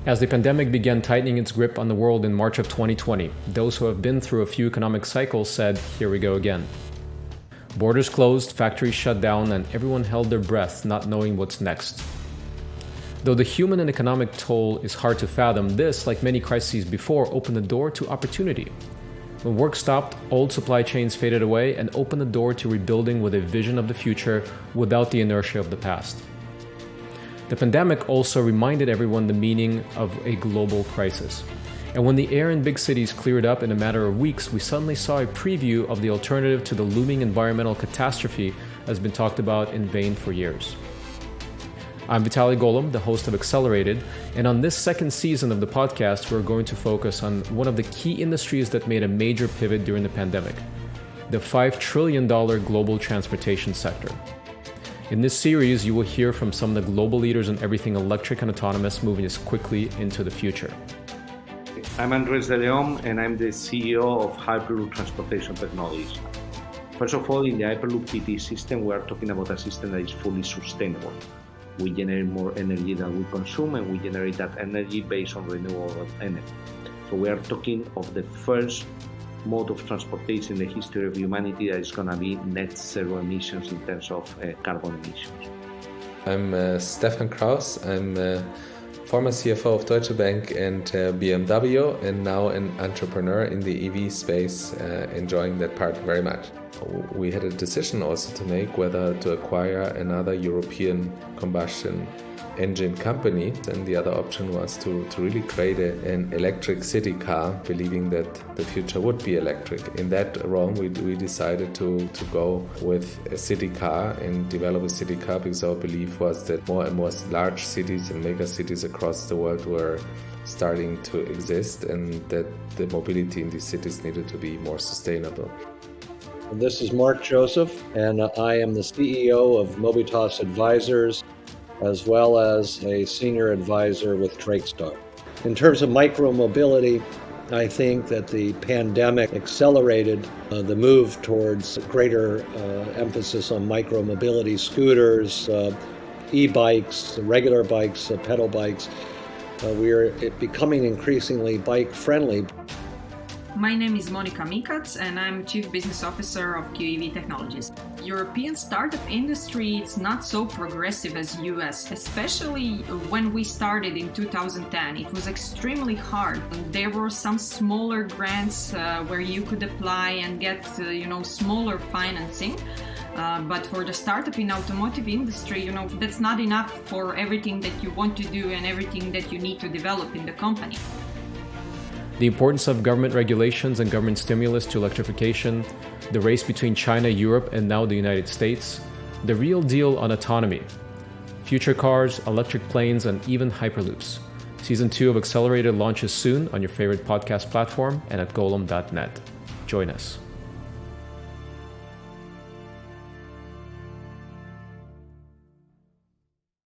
As the pandemic began tightening its grip on the world in March of 2020, those who have been through a few economic cycles said, "Here we go again." Borders closed, factories shut down, and everyone held their breath, not knowing what's next. Though the human and economic toll is hard to fathom, this, like many crises before, opened the door to opportunity. When work stopped, old supply chains faded away and opened the door to rebuilding with a vision of the future without the inertia of the past. The pandemic also reminded everyone the meaning of a global crisis. And when the air in big cities cleared up in a matter of weeks, we suddenly saw a preview of the alternative to the looming environmental catastrophe that has been talked about in vain for years. I'm Vitaly Golomb, the host of Accelerated, and on this second season of the podcast, we're going to focus on one of the key industries that made a major pivot during the pandemic, the $5 trillion global transportation sector. In this series, you will hear from some of the global leaders in everything electric and autonomous moving us quickly into the future. I'm Andres de Leon, and I'm the CEO of Hyperloop Transportation Technologies. First of all, in the Hyperloop PT system, we are talking about a system that is fully sustainable. We generate more energy than we consume, and we generate that energy based on renewable energy. So we are talking of the first mode of transportation in the history of humanity that is going to be net zero emissions in terms of carbon emissions. I'm Stefan Kraus. I'm former CFO of Deutsche Bank and BMW, and now an entrepreneur in the EV space, enjoying that part very much. We had a decision also to make whether to acquire another European combustion engine company, and the other option was to really create an electric city car, believing that the future would be electric. In that realm, we decided to go with a city car and develop a city car, because our belief was that more and more large cities and mega cities across the world were starting to exist, and that the mobility in these cities needed to be more sustainable. This is Mark Joseph, and I am the CEO of Mobitas Advisors, as well as a senior advisor with Drakestar. In terms of micromobility, I think that the pandemic accelerated the move towards greater emphasis on micromobility, scooters, e-bikes, regular bikes, pedal bikes. We are becoming increasingly bike-friendly. My name is Monica Mikac, and I'm Chief Business Officer of QEV Technologies. European startup industry is not so progressive as US, especially when we started in 2010. It was extremely hard. There were some smaller grants where you could apply and get smaller financing. But for the startup in automotive industry, that's not enough for everything that you want to do and everything that you need to develop in the company. The importance of government regulations and government stimulus to electrification, the race between China, Europe, and now the United States, the real deal on autonomy, future cars, electric planes, and even hyperloops. Season 2 of Accelerated launches soon on your favorite podcast platform and at golomb.net. Join us.